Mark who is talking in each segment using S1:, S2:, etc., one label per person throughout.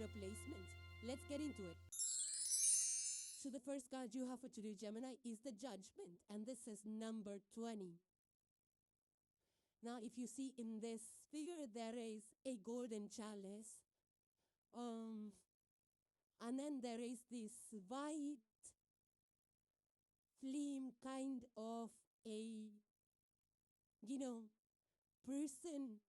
S1: replacements. Let's get into it. So the first card you have for today, Gemini, is the Judgment, and this is number 20. Now, if you see in this figure, there is a golden chalice. And then there is this white flame, kind of a, person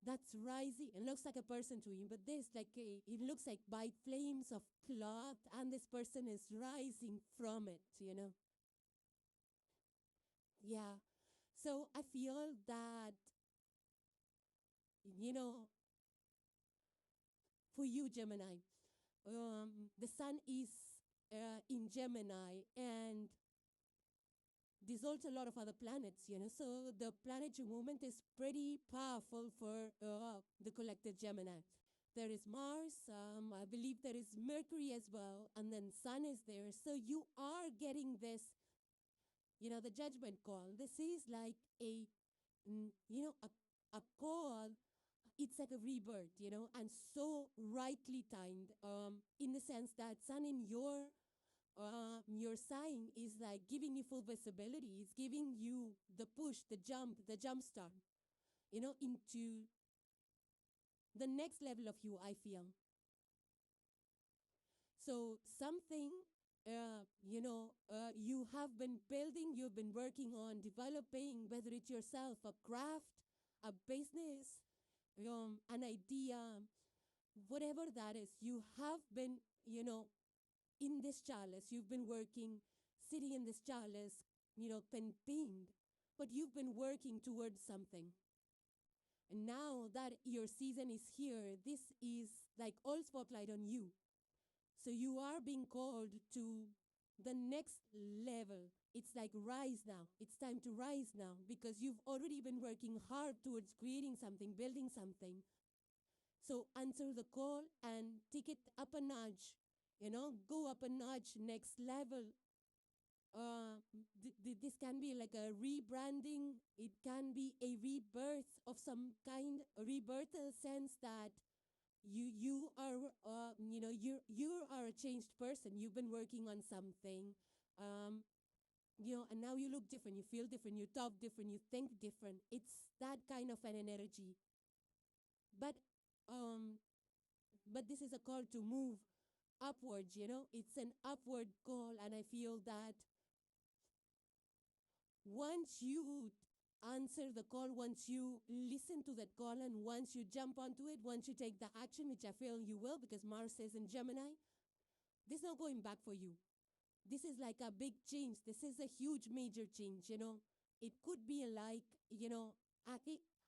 S1: that's rising. It looks like a person to you, but there's it looks like white flames of cloth, and this person is rising from it, Yeah. So I feel that, for you, Gemini, the sun is in Gemini, and there's also a lot of other planets, So the planetary movement is pretty powerful for the collective Gemini. There is Mars, I believe there is Mercury as well, and then Sun is there. So you are getting this, the judgment call. This is like a call. It's like a rebirth, and so rightly timed, in the sense that Sun in your sign is like giving you full visibility. It's giving you the push, the jump start, into the next level of you, I feel. So something, you have been building, you've been working on developing, whether it's yourself, a craft, a business, an idea, whatever that is, you have been, in this chalice, you've been working, sitting in this chalice, pinned, but you've been working towards something. And now that your season is here, this is like all spotlight on you. So you are being called to the next level. It's like rise now. It's time to rise now, because you've already been working hard towards creating something, building something. So answer the call and take it up a notch. Go up a notch, next level. This can be like a rebranding. It can be a rebirth of some kind, a rebirth in the sense that you are, you are a changed person. You've been working on something, and now you look different, you feel different, you talk different, you think different. It's that kind of an energy. But this is a call to move upwards, It's an upward call, and I feel that once you answer the call, once you listen to that call, and once you jump onto it, once you take the action, which I feel you will, because Mars is in Gemini, there's no going back for you. This is like a big change. This is a huge, major change, It could be like,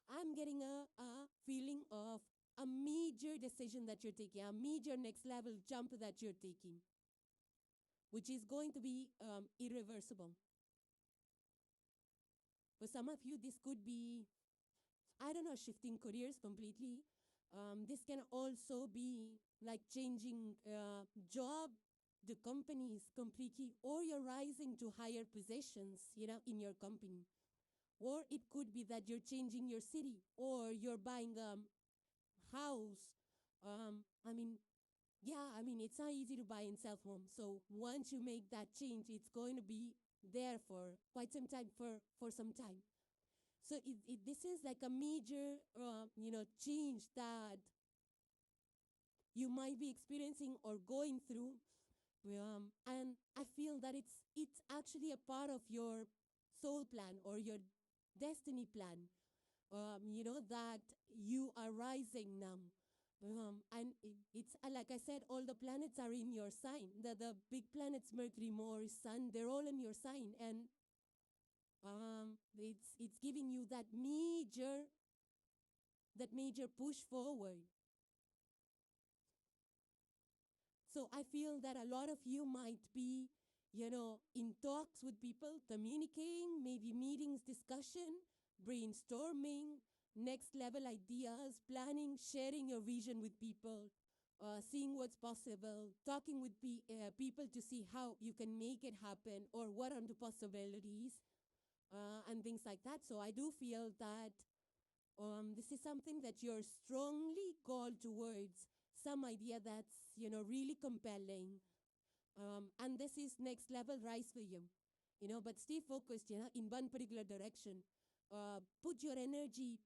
S1: I'm getting a feeling of a major decision that you're taking, a major next level jump that you're taking, which is going to be irreversible. For some of you, this could be, I don't know, shifting careers completely. This can also be like changing job, the companies completely, or you're rising to higher positions, in your company. Or it could be that you're changing your city, or you're buying a house. It's not easy to buy and sell home. So once you make that change, it's going to be there for quite some time, for some time. So this is like a major, change that you might be experiencing or going through. And I feel that it's actually a part of your soul plan or your destiny plan, that you are rising now. And it's like I said, all the planets are in your sign. The big planets, Mercury, Mars, Sun, they're all in your sign. And it's giving you that major push forward. So I feel that a lot of you might be, in talks with people, communicating, maybe meetings, discussion, brainstorming, next level ideas, planning, sharing your vision with people, seeing what's possible, talking with people to see how you can make it happen or what are the possibilities, and things like that. So I do feel that this is something that you're strongly called towards, some idea that's, really compelling. And this is next level rise for you, but stay focused, in one particular direction. Put your energy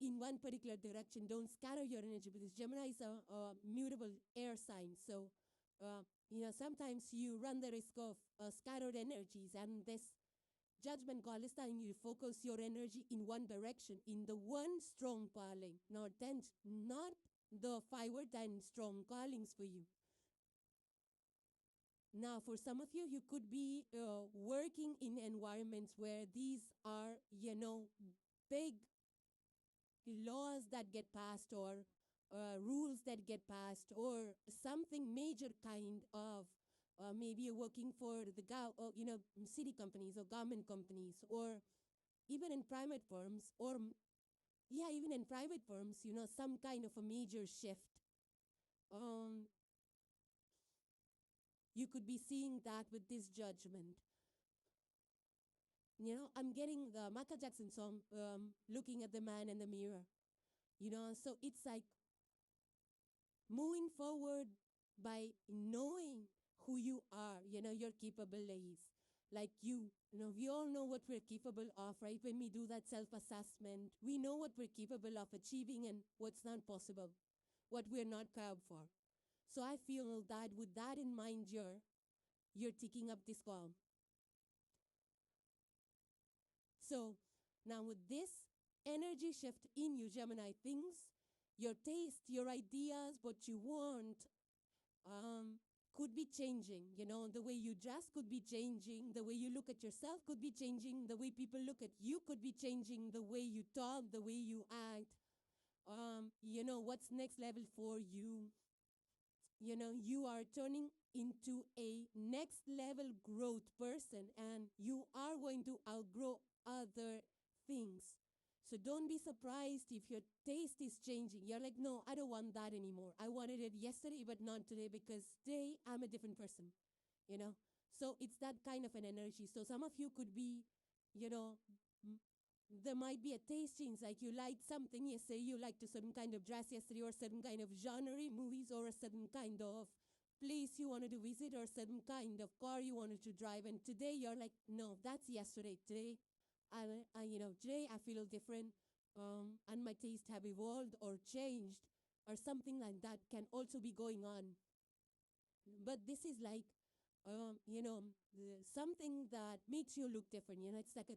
S1: in one particular direction. Don't scatter your energy, because Gemini is a mutable air sign. So, sometimes you run the risk of scattered energies, and this judgment call is telling you to focus your energy in one direction, in the one strong calling, not the 5 or 10 strong callings for you. Now, for some of you, you could be working in environments where these are, big laws that get passed, or rules that get passed, or something major kind of, maybe you're working for the city companies or government companies, or even in private firms, or even in private firms, some kind of a major shift. You could be seeing that with this judgment. I'm getting the Michael Jackson song, Looking at the Man in the Mirror. So it's like moving forward by knowing who you are, your capabilities. Like we all know what we're capable of, right? When we do that self-assessment, we know what we're capable of achieving and what's not possible, what we're not carved for. So I feel that with that in mind, you're taking up this call. So now with this energy shift in you, Gemini, things, your taste, your ideas, what you want, could be changing. The way you dress could be changing. The way you look at yourself could be changing. The way people look at you could be changing. The way you talk, the way you act. What's next level for you? You are turning into a next level growth person, and you are going to outgrow other things. So don't be surprised if your taste is changing. You're like, no, I don't want that anymore. I wanted it yesterday, but not today, because today I'm a different person, So it's that kind of an energy. So some of you could be, there might be a taste change, like you liked something yesterday, you liked a certain kind of dress yesterday, or a certain kind of genre movies, or a certain kind of place you wanted to visit, or a certain kind of car you wanted to drive, and today you're like, no, that's yesterday. Today, today I feel different, and my tastes have evolved or changed, or something like that can also be going on. But this is like, something that makes you look different. It's like a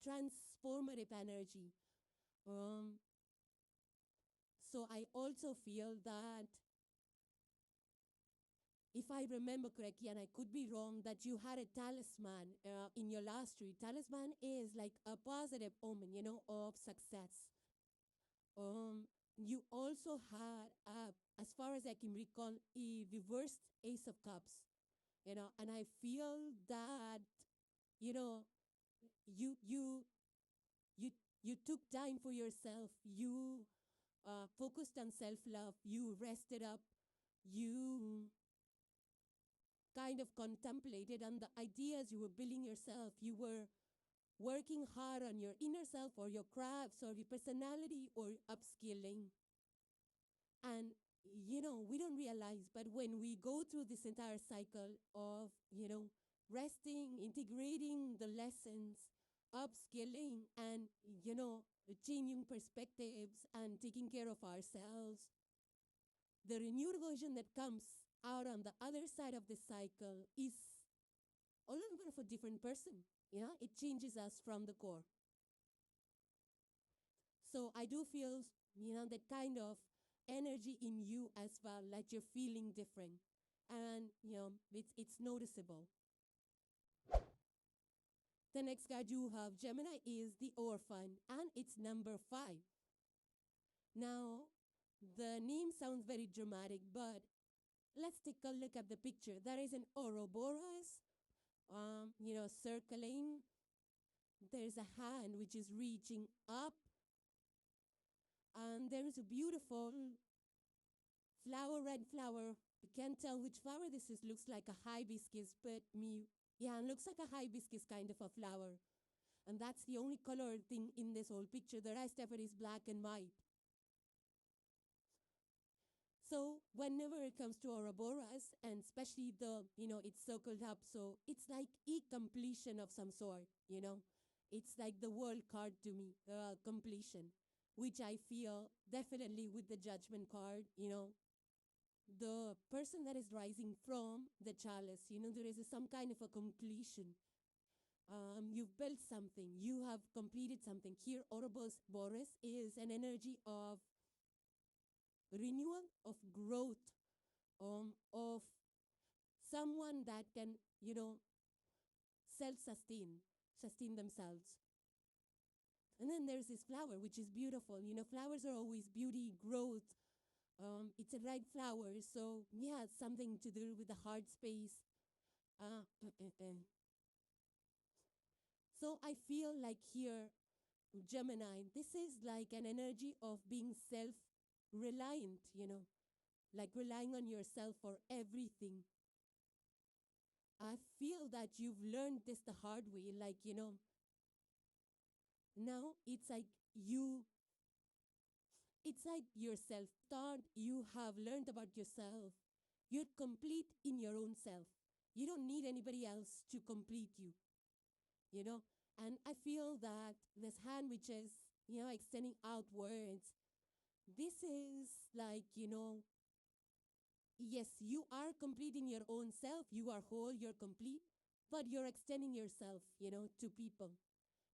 S1: transformative energy. So I also feel that, if I remember correctly, and I could be wrong, that you had a talisman in your last read. Talisman is like a positive omen, of success. You also had, as far as I can recall, a reversed Ace of Cups, and I feel that, you took time for yourself. You focused on self-love. You rested up. You kind of contemplated on the ideas you were building yourself. You were working hard on your inner self, or your crafts, or your personality, or upskilling. And, we don't realize, but when we go through this entire cycle of, resting, integrating the lessons, upskilling, and, changing perspectives, and taking care of ourselves, the renewed version that comes out on the other side of the cycle is a little bit of a different person. It changes us from the core. So I do feel, that kind of energy in you as well, like you're feeling different. And, it's noticeable. The next card you have, Gemini, is the Orphan, and it's number 5. Now, the name sounds very dramatic, but let's take a look at the picture. There is an Ouroboros, circling. There's a hand which is reaching up. And there is a beautiful flower, red flower. You can't tell which flower this is. Looks like a hibiscus, but it looks like a hibiscus kind of a flower. And that's the only colored thing in this whole picture. The rest of it is black and white. So whenever it comes to Ouroboros, and especially it's circled up, so it's like a completion of some sort. It's like the world card to me, completion, which I feel definitely with the judgment card. The person that is rising from the chalice, there is some kind of a completion. You've built something, you have completed something. Here, Ouroboros is an energy of renewal, of growth, of someone that can, sustain themselves. And then there's this flower, which is beautiful. Flowers are always beauty, growth. It's a red flower, so yeah, it's something to do with the heart space. So I feel like here, Gemini, this is like an energy of being self-reliant, like relying on yourself for everything. I feel that you've learned this the hard way, like, now it's like your self-taught, you have learned about yourself. You're complete in your own self. You don't need anybody else to complete you. And I feel that this hand, which is, extending outwards, this is like, yes, you are complete in your own self. You are whole, you're complete, but you're extending yourself, to people.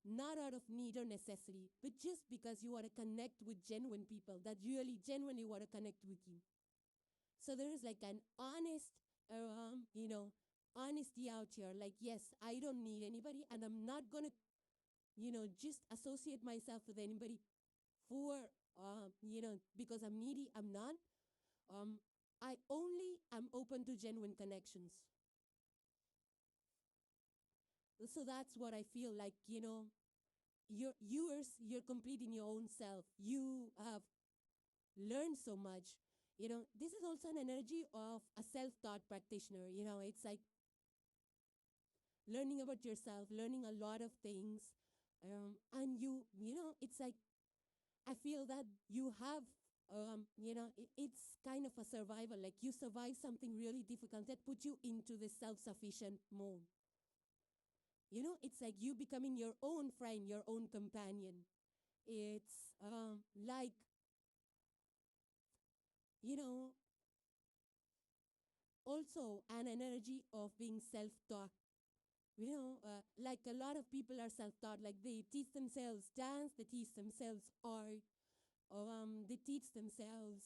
S1: Not out of need or necessity, but just because you want to connect with genuine people that really genuinely want to connect with you. So there is like an honesty out here. Like, yes, I don't need anybody, and I'm not going to, just associate myself with anybody for, because I'm needy. I'm not. I only am open to genuine connections. So that's what I feel like, you're complete in your own self. You have learned so much. This is also an energy of a self-taught practitioner. It's like learning about yourself, learning a lot of things. And it's like, I feel that you have, it's kind of a survival. Like you survive something really difficult that put you into the self-sufficient mode. It's like you becoming your own friend, your own companion. It's like, also an energy of being self-taught. Like a lot of people are self-taught, like they teach themselves dance, they teach themselves art, or they teach themselves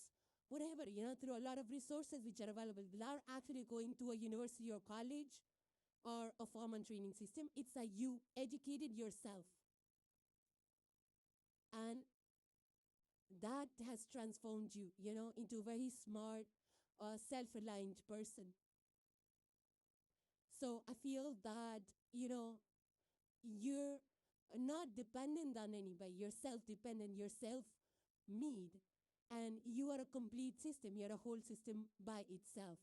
S1: whatever, through a lot of resources which are available without actually going to a university or college or a formal training system. It's like you educated yourself. And that has transformed you, into a very smart, self-reliant person. So I feel that, you're not dependent on anybody. You're self-dependent. You're self-made. And you are a complete system. You're a whole system by itself.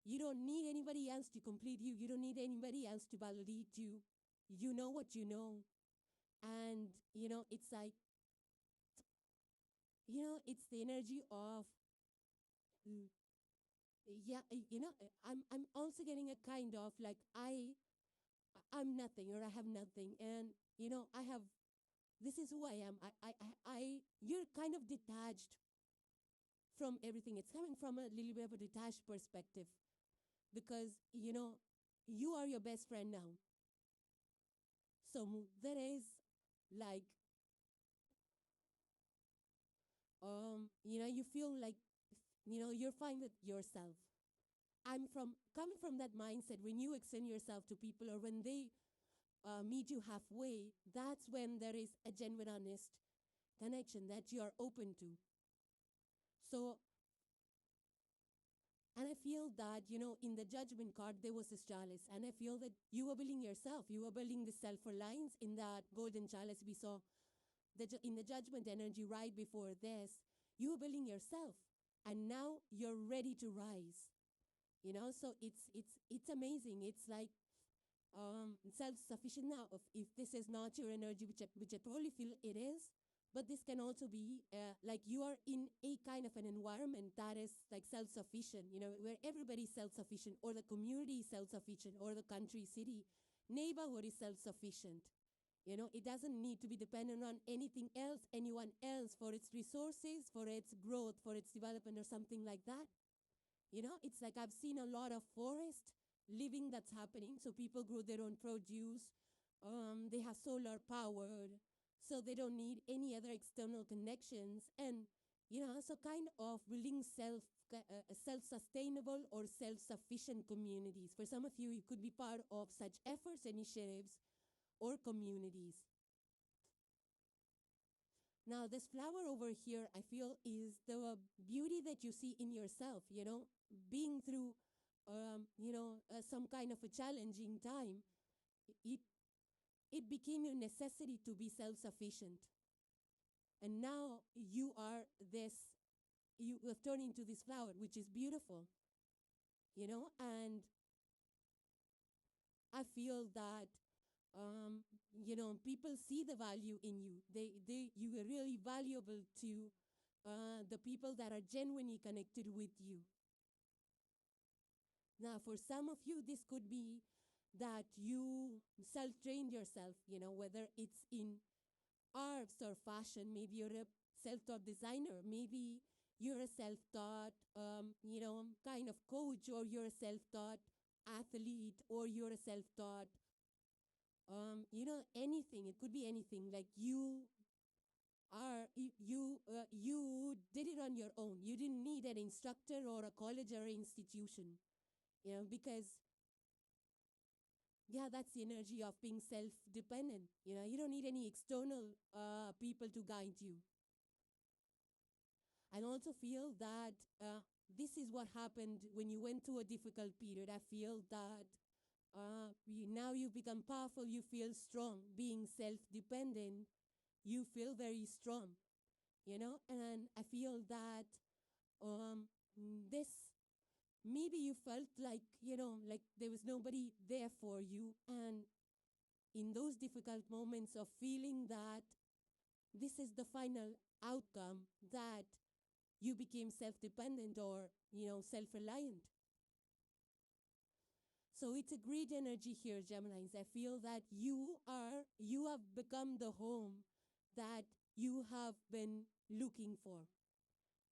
S1: You don't need anybody else to complete you. You don't need anybody else to validate you. You know what you know. And, it's like, it's the energy of, I'm also getting a kind of like I'm nothing, or I have nothing, and, I have, this is who I am. You're kind of detached from everything. It's coming from a little bit of a detached perspective because, you are your best friend now. So there is like, you feel like, you're fine with yourself. I'm coming from that mindset. When you extend yourself to people, or when they meet you halfway, that's when there is a genuine, honest connection that you are open to. So, and I feel that, in the judgment card, there was this chalice. And I feel that you were building yourself. You were building the self-reliance in that golden chalice we saw in the judgment energy right before this. You were building yourself. And now you're ready to rise. So it's amazing. It's like self-sufficient now. If this is not your energy, which I totally feel it is, But this can also be like you are in a kind of an environment that is like self-sufficient, where everybody's self-sufficient, or the community is self-sufficient, or the country, city, neighborhood is self-sufficient. It doesn't need to be dependent on anything else, anyone else, for its resources, for its growth, for its development, or something like that. It's like I've seen a lot of forest living that's happening. So people grow their own produce. They have solar power, so they don't need any other external connections. And, so kind of building self-sustainable or self-sufficient communities. For some of you, you could be part of such efforts, initiatives, or communities. Now, this flower over here, I feel, is the beauty that you see in yourself, being through, some kind of a challenging time. It became your necessity to be self-sufficient. And now you have turned into this flower, which is beautiful, and I feel that, people see the value in you. You are really valuable to the people that are genuinely connected with you. Now, for some of you, this could be that you self-trained yourself, whether it's in arts or fashion. Maybe you're a self-taught designer. Maybe you're a self-taught, kind of coach, or you're a self-taught athlete, or you're a self-taught, anything. It could be anything. Like you did it on your own. You didn't need an instructor or a college or an institution, because that's the energy of being self-dependent. You don't need any external people to guide you. I also feel that this is what happened when you went through a difficult period. I feel that now you've become powerful. You feel strong. Being self-dependent, you feel very strong, and I feel that this, maybe you felt like, like there was nobody there for you. And in those difficult moments of feeling that this is the final outcome, that you became self-dependent or, self-reliant. So it's a great energy here, Geminis. I feel that you have become the home that you have been looking for.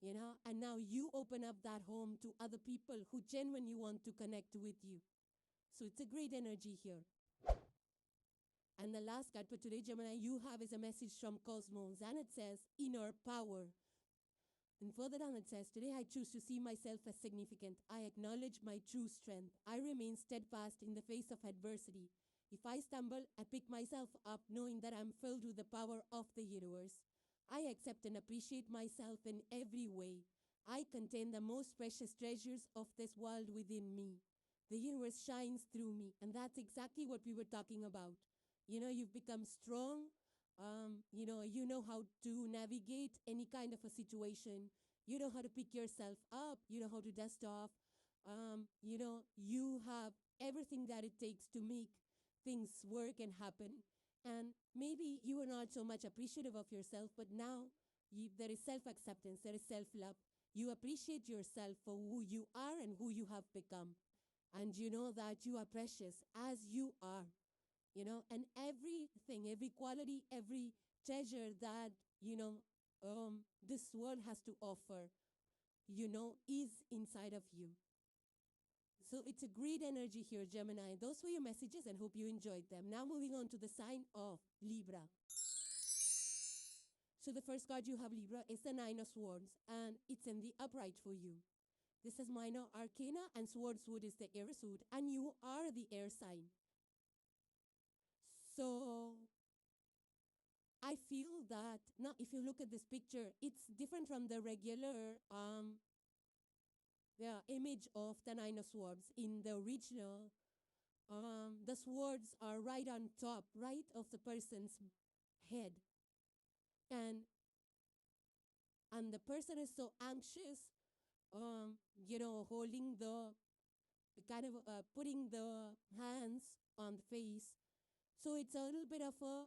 S1: And now you open up that home to other people who genuinely want to connect with you. So it's a great energy here. And the last card for today, Gemini, you have is a message from Cosmos, and it says, inner power. And further down it says, today I choose to see myself as significant. I acknowledge my true strength. I remain steadfast in the face of adversity. If I stumble, I pick myself up knowing that I'm filled with the power of the universe. I accept and appreciate myself in every way. I contain the most precious treasures of this world within me. The universe shines through me. And that's exactly what we were talking about. You've become strong. You know how to navigate any kind of a situation. You know how to pick yourself up. You know how to dust off. You have everything that it takes to make things work and happen. And maybe you are not so much appreciative of yourself, but now there is self-acceptance, there is self-love. You appreciate yourself for who you are and who you have become. And you know that you are precious as you are. And everything, every quality, every treasure that, this world has to offer, is inside of you. So it's a great energy here, Gemini. Those were your messages and hope you enjoyed them. Now moving on to the sign of Libra. So the first card you have, Libra, is the Nine of Swords, and it's in the upright for you. This is minor arcana, and Swordswood is the air suit, and you are the air sign. So I feel that now if you look at this picture, it's different from the regular image of the Nine of Swords. In the original, the swords are right on top, right of the person's head. And the person is so anxious, holding the, kind of putting the hands on the face. So it's a little bit of a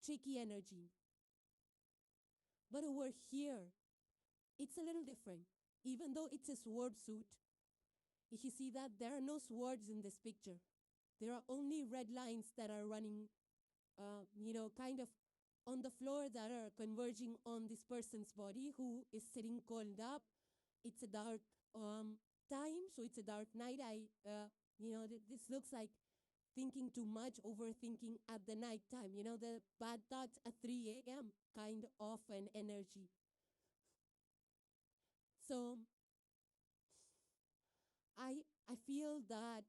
S1: tricky energy. But over here, it's a little different. Even though it's a sword suit, if you see that, there are no swords in this picture. There are only red lines that are running, kind of on the floor that are converging on this person's body who is sitting coiled up. It's a dark time, so it's a dark night. This looks like thinking too much, overthinking at the night time. The bad thoughts at 3 a.m. kind of an energy. So I feel that,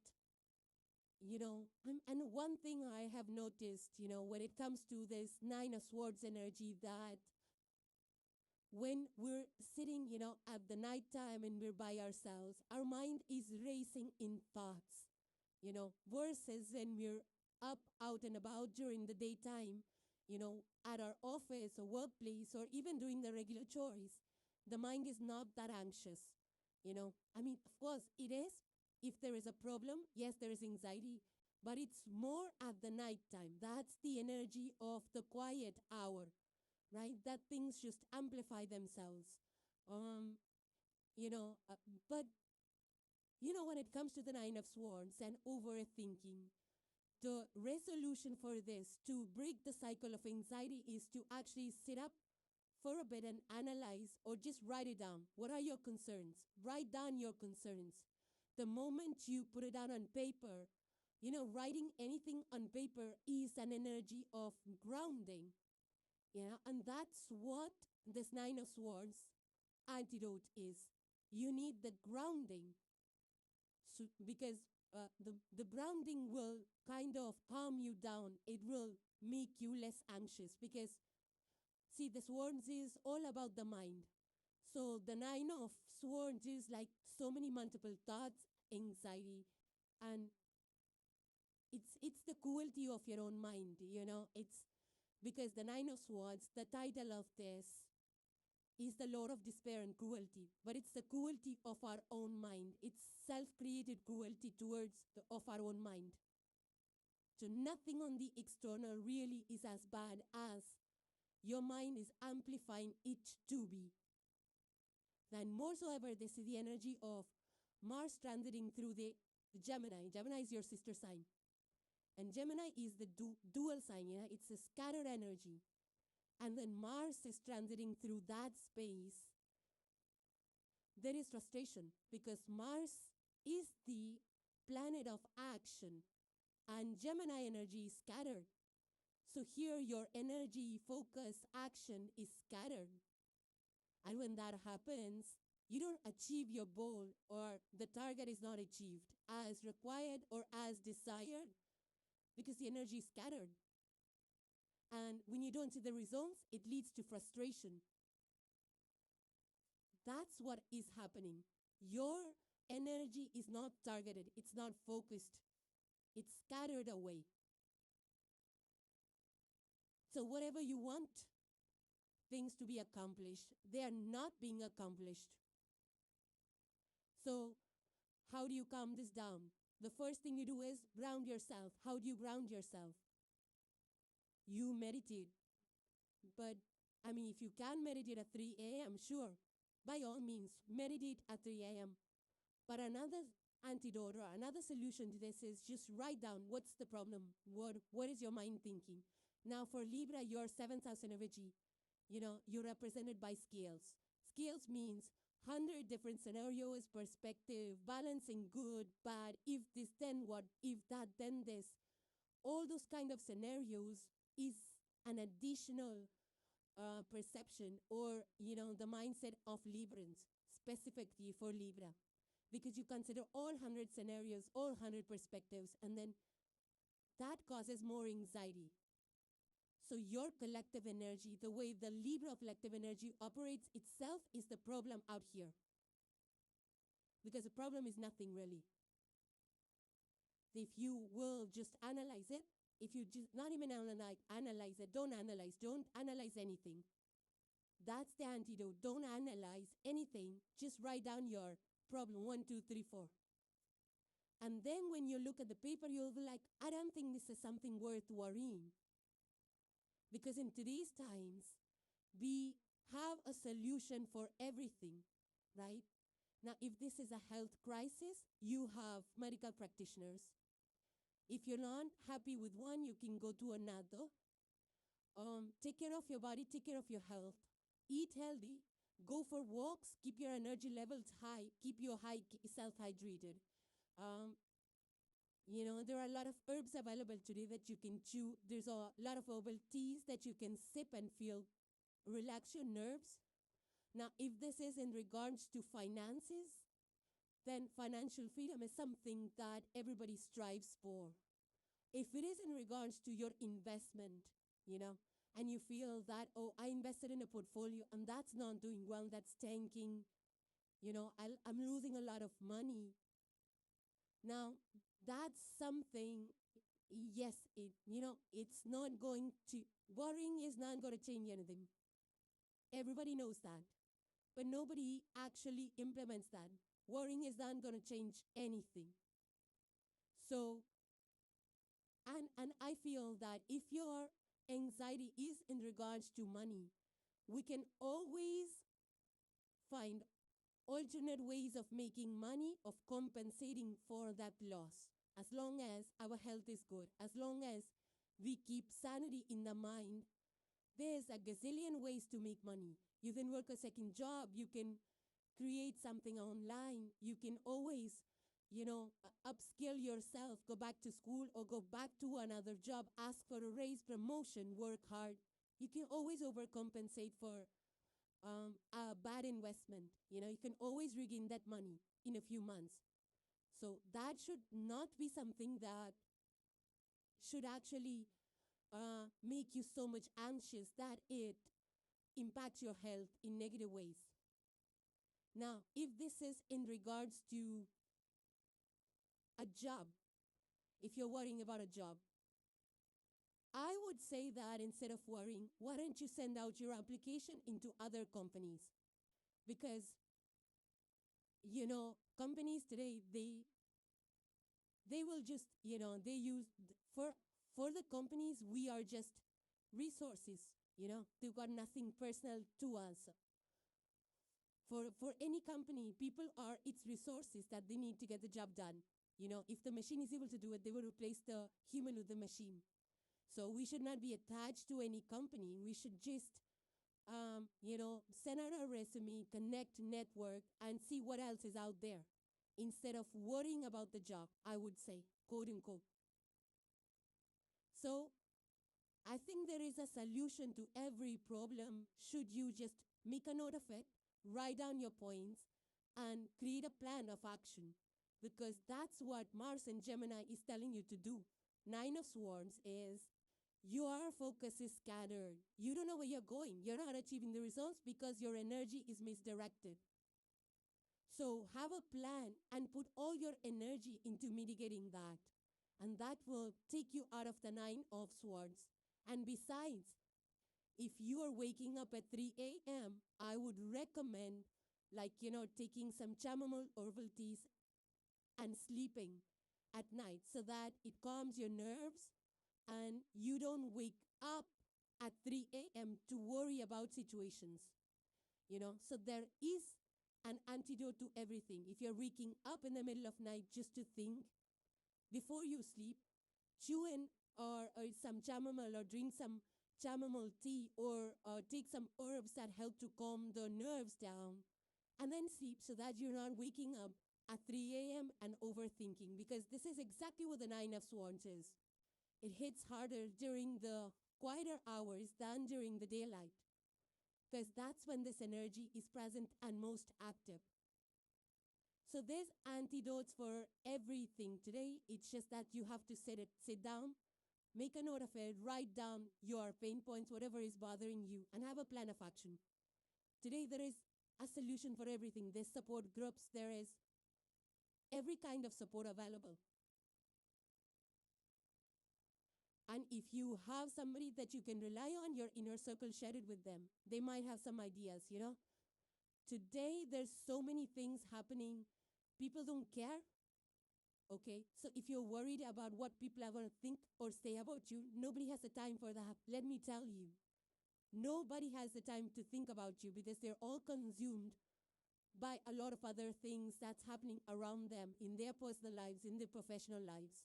S1: and one thing I have noticed, when it comes to this Nine of Swords energy, that when we're sitting, at the night time and we're by ourselves, our mind is racing in thoughts, versus when we're up, out and about during the daytime, at our office or workplace or even doing the regular chores, the mind is not that anxious. Of course, it is. If there is a problem, yes, there is anxiety, but it's more at the night time. That's the energy of the quiet hour, right? That things just amplify themselves. But, when it comes to the Nine of Swords and overthinking, the resolution for this, to break the cycle of anxiety, is to actually sit up for a bit and analyze, or just write it down. What are your concerns? Write down your concerns. The moment you put it down on paper, writing anything on paper is an energy of grounding. And that's what this Nine of Swords antidote is. You need the grounding. So, because the grounding will kind of calm you down. It will make you less anxious, because see, the swords is all about the mind. So the Nine of Swords is like so many multiple thoughts, anxiety, and it's the cruelty of your own mind, It's because the Nine of Swords, the title of this is the Lord of Despair and Cruelty, but it's the cruelty of our own mind. It's self-created cruelty towards of our own mind. So nothing on the external really is as bad as your mind is amplifying it to be. Then more so ever, this is the energy of Mars transiting through the Gemini. Gemini is your sister sign. And Gemini is the dual sign, It's a scattered energy. And when Mars is transiting through that space, there is frustration, because Mars is the planet of action and Gemini energy is scattered. So here your energy, focus, action is scattered. And when that happens, you don't achieve your goal, or the target is not achieved as required or as desired, because the energy is scattered. And when you don't see the results, it leads to frustration. That's what is happening. Your energy is not targeted. It's not focused. It's scattered away. So whatever you want things to be accomplished, they are not being accomplished. So how do you calm this down? The first thing you do is ground yourself. How do you ground yourself? You meditate. But, if you can meditate at 3 a.m., sure. By all means, meditate at 3 a.m. But another antidote or another solution to this is just write down what's the problem. What is your mind thinking? Now for Libra, your 7th house energy, you're represented by scales. Scales means 100 different scenarios, perspective, balancing good, bad, if this, then what, if that, then this. All those kind of scenarios is an additional perception, or, the mindset of Librans, specifically for Libra. Because you consider all 100 scenarios, all 100 perspectives, and then that causes more anxiety. So your collective energy, the way the Libra collective energy operates itself, is the problem out here. Because the problem is nothing really. If you will just analyze it, if you just not even analyze it, don't analyze anything. That's the antidote. Don't analyze anything. Just write down your problem, 1, 2, 3, 4. And then when you look at the paper, you'll be like, I don't think this is something worth worrying. Because in today's times, we have a solution for everything, right? Now, if this is a health crisis, you have medical practitioners. If you're not happy with one, you can go to another. Take care of your body, take care of your health. Eat healthy, go for walks, keep your energy levels high, keep your self hydrated. Um, there are a lot of herbs available today that you can chew. There's a lot of herbal teas that you can sip and feel relax your nerves. Now, if this is in regards to finances, then financial freedom is something that everybody strives for. If it is in regards to your investment, and you feel that, oh, I invested in a portfolio and that's not doing well, that's tanking, I'm losing a lot of money. Now, that's something, yes, it's not going to, worrying is not going to change anything. Everybody knows that. But nobody actually implements that. Worrying is not going to change anything. So, and I feel that if your anxiety is in regards to money, we can always find alternate ways of making money, of compensating for that loss. As long as our health is good, as long as we keep sanity in the mind, there's a gazillion ways to make money. You can work a second job. You can create something online. You can always, upskill yourself, go back to school or go back to another job, ask for a raise, promotion, work hard. You can always overcompensate for a bad investment. You can always regain that money in a few months. So that should not be something that should actually make you so much anxious that it impacts your health in negative ways. Now, if this is in regards to a job, if you're worrying about a job, I would say that instead of worrying, why don't you send out your application into other companies? Because, companies today, they will just, they use, for the companies, we are just resources, they've got nothing personal to us. For any company, people are its resources that they need to get the job done. If the machine is able to do it, they will replace the human with the machine. So we should not be attached to any company. We should just, send out our resume, connect, network, and see what else is out there instead of worrying about the job, I would say, quote unquote. So I think there is a solution to every problem should you just make a note of it, write down your points, and create a plan of action. Because that's what Mars and Gemini is telling you to do. 9 of Swords is your focus is scattered. You don't know where you're going. You're not achieving the results because your energy is misdirected. So have a plan and put all your energy into mitigating that. And that will take you out of the 9 of Swords. And besides, if you are waking up at 3 a.m., I would recommend, taking some chamomile herbal teas and sleeping at night so that it calms your nerves and you don't wake up at 3 a.m. to worry about situations. So there is an antidote to everything. If you're waking up in the middle of night just to think, before you sleep, chew in or some chamomile or drink some chamomile tea or take some herbs that help to calm the nerves down and then sleep so that you're not waking up at 3 a.m. and overthinking, because this is exactly what the 9 of Swords is. It hits harder during the quieter hours than during the daylight, because that's when this energy is present and most active. So there's antidotes for everything today. It's just that you have to sit down, make a note of it, write down your pain points, whatever is bothering you, and have a plan of action. Today there is a solution for everything. There's support groups. There is every kind of support available. And if you have somebody that you can rely on, your inner circle, share it with them. They might have some ideas, Today, there's so many things happening. People don't care. Okay? So if you're worried about what people are going to think or say about you, nobody has the time for that. Let me tell you. Nobody has the time to think about you because they're all consumed by a lot of other things that's happening around them in their personal lives, in their professional lives.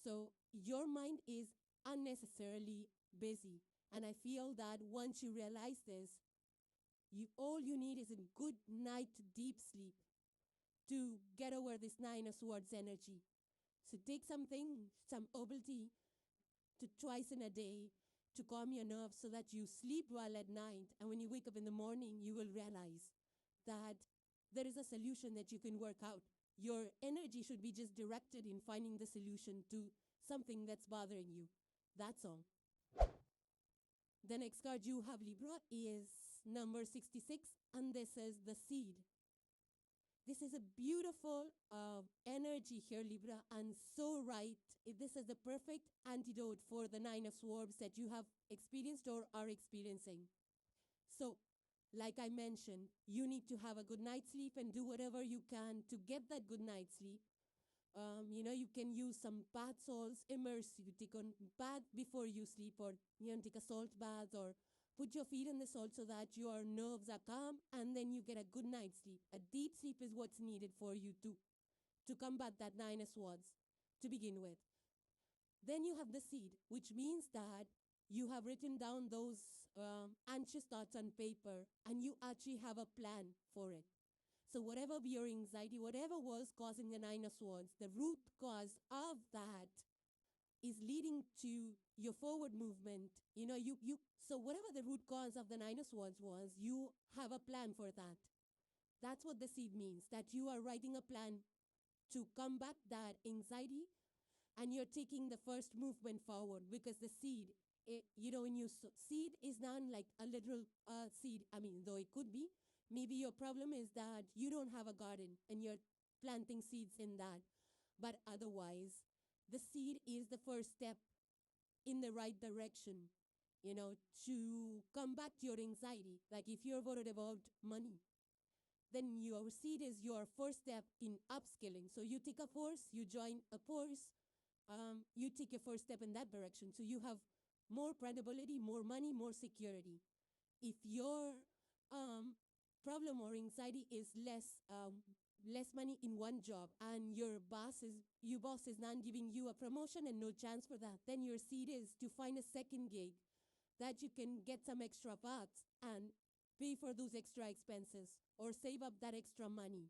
S1: So your mind is unnecessarily busy. And I feel that once you realize this, all you need is a good night deep sleep to get over this Nine of Swords energy. So take some herbal tea to twice in a day to calm your nerves so that you sleep well at night. And when you wake up in the morning, you will realize that there is a solution that you can work out. Your energy should be just directed in finding the solution to something that's bothering you. That's all. The next card you have, Libra, is number 66, and this is the seed. This is a beautiful energy here, Libra, and so right. This is the perfect antidote for the Nine of Swords that you have experienced or are experiencing. So, like I mentioned, you need to have a good night's sleep and do whatever you can to get that good night's sleep. You can use some bath salts, immerse you, take a bath before you sleep, or take a salt bath, or put your feet in the salt so that your nerves are calm, and then you get a good night's sleep. A deep sleep is what's needed for you to combat that Nine of Swords to begin with. Then you have the seed, which means that you have written down those anxious thoughts on paper, and you actually have a plan for it. So whatever be your anxiety, whatever was causing the Nine of Swords, the root cause of that is leading to your forward movement. So whatever the root cause of the Nine of Swords was, you have a plan for that. That's what the seed means, that you are writing a plan to combat that anxiety, and you're taking the first movement forward, because the seed, seed is not like a literal seed. I mean, though it could be. Maybe your problem is that you don't have a garden and you're planting seeds in that. But otherwise, the seed is the first step in the right direction, to combat your anxiety. Like if you're worried about money, then your seed is your first step in upskilling. So you take a course, you join a course, you take your first step in that direction. So you have more credibility, more money, more security. If your problem or anxiety is less money in one job, and your boss is not giving you a promotion and no chance for that, then your seed is to find a second gig that you can get some extra bucks and pay for those extra expenses or save up that extra money.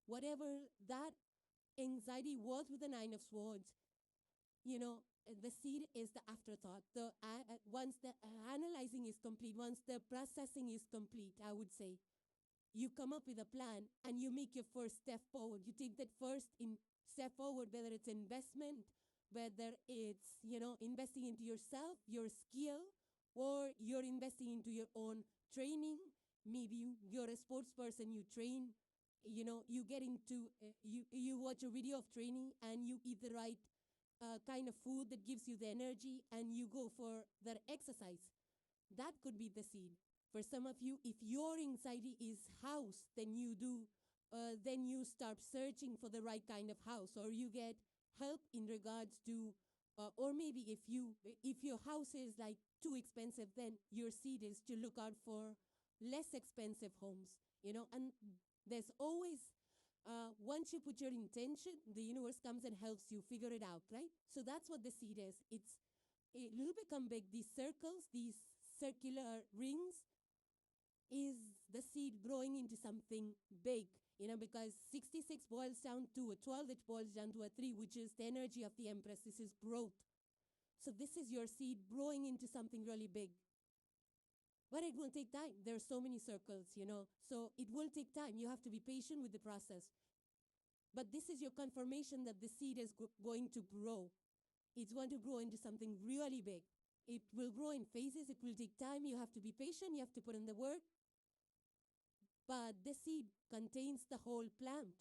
S1: Whatever that anxiety was with the Nine of Swords, the seed is the afterthought. Once the analyzing is complete, once the processing is complete, I would say, you come up with a plan and you make your first step forward. You take that first step forward, whether it's investment, whether it's, investing into yourself, your skill, or you're investing into your own training. Maybe you're a sports person, you train, you get into, you watch a video of training and you eat the right kind of food that gives you the energy, and you go for that exercise. That could be the seed. For some of you, if your anxiety is house, then you start searching for the right kind of house, or you get help in regards to, or maybe if your house is like too expensive, then your seed is to look out for less expensive homes, and there's always, once you put your intention, the universe comes and helps you figure it out, right? So that's what the seed is. It will become big. These circles, these circular rings, is the seed growing into something big, because 66 boils down to a 12, it boils down to a 3, which is the energy of the Empress. This is growth. So this is your seed growing into something really big. But it will take time. There are so many circles, so it will take time. You have to be patient with the process. But this is your confirmation that the seed is going to grow. It's going to grow into something really big. It will grow in phases. It will take time. You have to be patient. You have to put in the work. But the seed contains the whole plant.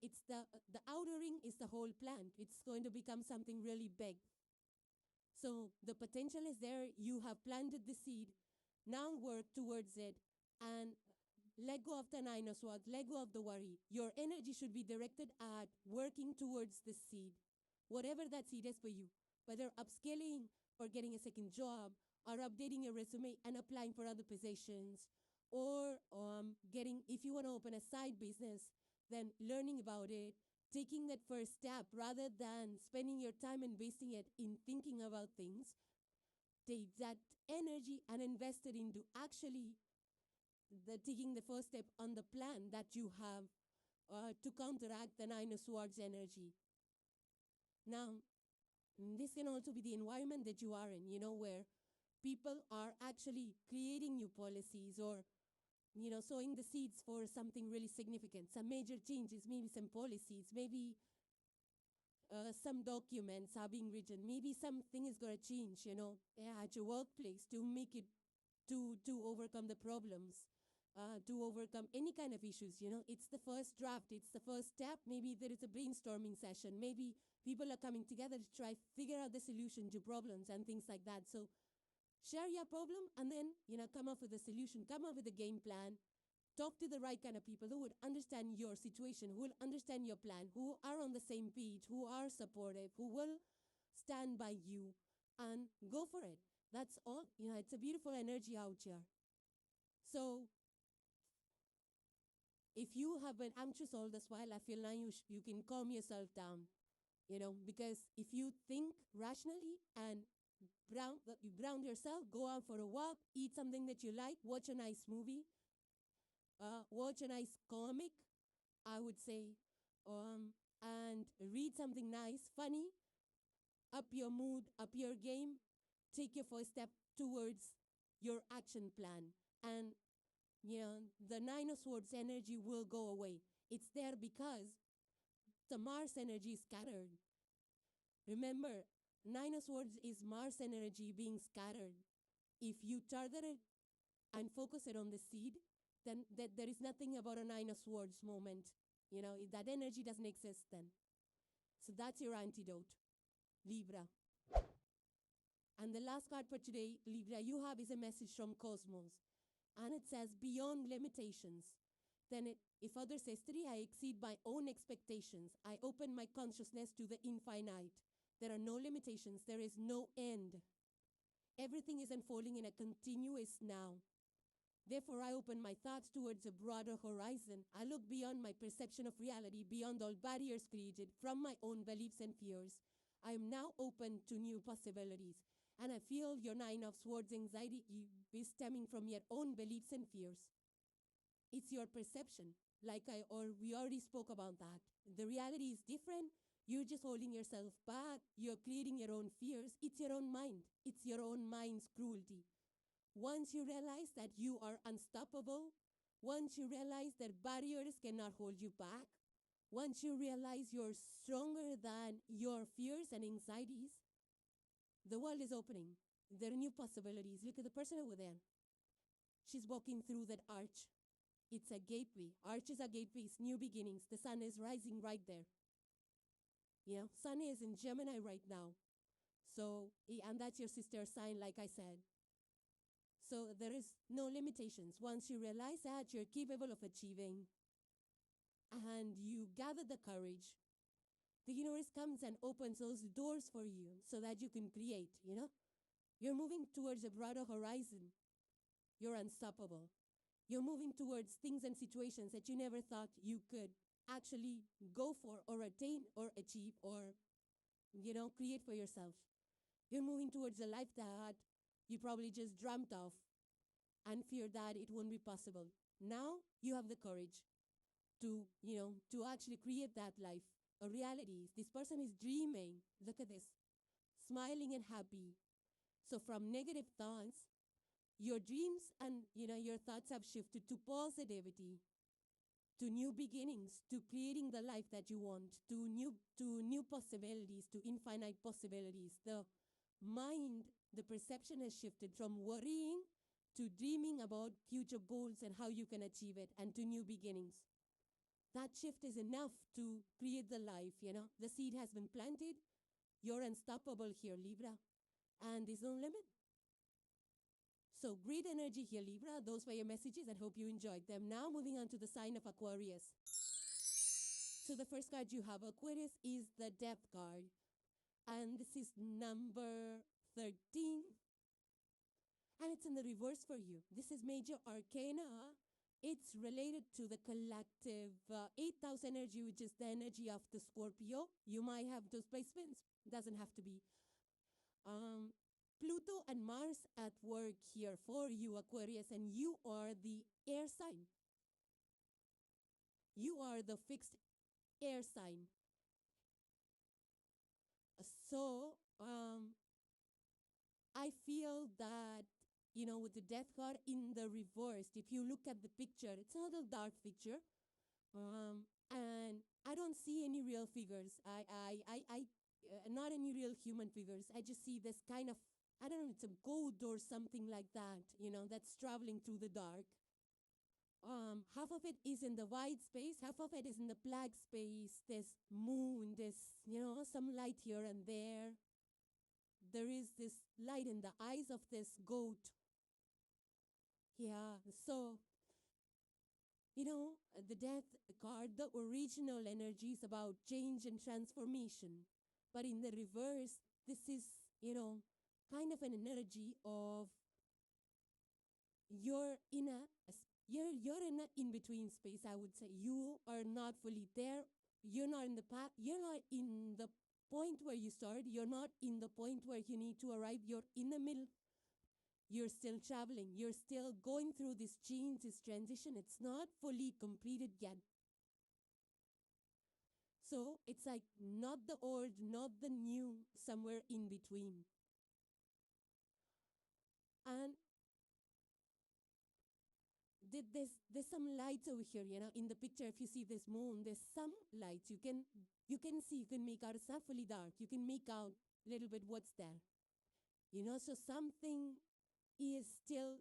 S1: It's the outer ring is the whole plant. It's going to become something really big. So the potential is there. You have planted the seed. Now work towards it and let go of the Nine of Swords, let go of the worry. Your energy should be directed at working towards the seed, whatever that seed is for you, whether upscaling, or getting a second job, or updating your resume and applying for other positions, or getting, if you want to open a side business, then learning about it, taking that first step rather than spending your time and wasting it in thinking about things. Take that energy and invest it into actually taking the first step on the plan that you have to counteract the Nine of Swords energy. Now, this can also be the environment that you are in, where people are actually creating new policies or, sowing the seeds for something really significant, some major changes, maybe some policies, maybe some documents are being written, maybe something is going to change, at your workplace to make it, to overcome the problems, to overcome any kind of issues, It's the first draft, it's the first step. Maybe there is a brainstorming session. Maybe people are coming together to try figure out the solution to problems and things like that. So share your problem and then, come up with a solution, come up with a game plan. Talk to the right kind of people who would understand your situation, who will understand your plan, who are on the same page, who are supportive, who will stand by you, and go for it. That's all. It's a beautiful energy out here. So if you have been anxious all this while, I feel now you can calm yourself down, because if you think rationally and you ground yourself, go out for a walk, eat something that you like, watch a nice movie, watch a nice comic, I would say, and read something nice, funny, up your mood, up your game, take your first step towards your action plan. And, the Nine of Swords energy will go away. It's there because the Mars energy is scattered. Remember, Nine of Swords is Mars energy being scattered. If you target it and focus it on the seed, then there is nothing about a Nine of Swords moment. That energy doesn't exist then. So that's your antidote, Libra. And the last card for today, Libra, you have is a message from Cosmos. And it says, beyond limitations. Then if others say, "Study, I exceed my own expectations. I open my consciousness to the infinite. There are no limitations. There is no end. Everything is unfolding in a continuous now. Therefore, I open my thoughts towards a broader horizon. I look beyond my perception of reality, beyond all barriers created from my own beliefs and fears. I am now open to new possibilities. And I feel your Nine of Swords anxiety is stemming from your own beliefs and fears. It's your perception. We already spoke about that. The reality is different. You're just holding yourself back. You're creating your own fears. It's your own mind. It's your own mind's cruelty. Once you realize that you are unstoppable, once you realize that barriers cannot hold you back, once you realize you're stronger than your fears and anxieties, the world is opening. There are new possibilities. Look at the person over there. She's walking through that arch. It's a gateway. Arches are gateways, new beginnings. The sun is rising right there. Sun is in Gemini right now. So, and that's your sister sign, like I said. So there is no limitations. Once you realize that, you're capable of achieving, and you gather the courage, the universe comes and opens those doors for you so that you can create, You're moving towards a broader horizon. You're unstoppable. You're moving towards things and situations that you never thought you could actually go for or attain or achieve or, create for yourself. You're moving towards a life that you probably just dreamt of and feared that it won't be possible. Now you have the courage to actually create that life, a reality. This person is dreaming. Look at this. Smiling and happy. So from negative thoughts, your dreams and your thoughts have shifted to positivity, to new beginnings, to creating the life that you want, to new possibilities, to infinite possibilities. The mind, the perception has shifted from worrying to dreaming about future goals and how you can achieve it, and to new beginnings. That shift is enough to create the life, The seed has been planted. You're unstoppable here, Libra. And there's no limit. So great energy here, Libra. Those were your messages, and hope you enjoyed them. Now moving on to the sign of Aquarius. So the first card you have, Aquarius, is the Death card. And this is number 13. And it's in the reverse for you. This is major arcana. It's related to the collective 8th house energy, which is the energy of the Scorpio. You might have those placements. Doesn't have to be. Pluto and Mars at work here for you, Aquarius, and you are the air sign. You are the fixed air sign. So, I feel that, with the death card in the reverse, if you look at the picture, it's a little dark picture. And I don't see any real figures. Not any real human figures. I just see this kind of, I don't know, it's a goat or something like that, that's traveling through the dark. Half of it is in the white space, half of it is in the black space. This moon, this, some light here and there. There is this light in the eyes of this goat. Yeah, so, the death card, the original energy is about change and transformation. But in the reverse, this is, kind of an energy of you're in an in-between space, I would say. You are not fully there. You're not in the path. You're not in the point where you start. You're not in the point where you need to arrive. You're in the middle. You're still traveling. You're still going through this change, this transition. It's not fully completed yet. So it's like not the old, not the new, somewhere in between. And there's some lights over here, in the picture. If you see this moon, there's some lights. You can see, you can make out, it's not fully dark. You can make out a little bit what's there. So something is still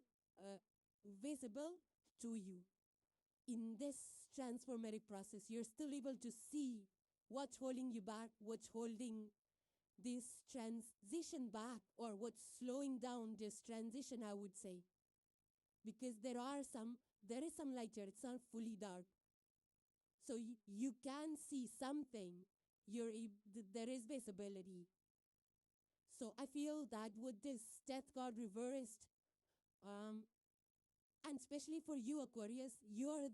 S1: visible to you. In this transformative process, you're still able to see what's holding you back, what's holding this transition back, or what's slowing down this transition, I would say. Because there is some light here. It's not fully dark. So you can see something. There is visibility. So I feel that with this death card reversed, and especially for you, Aquarius, you're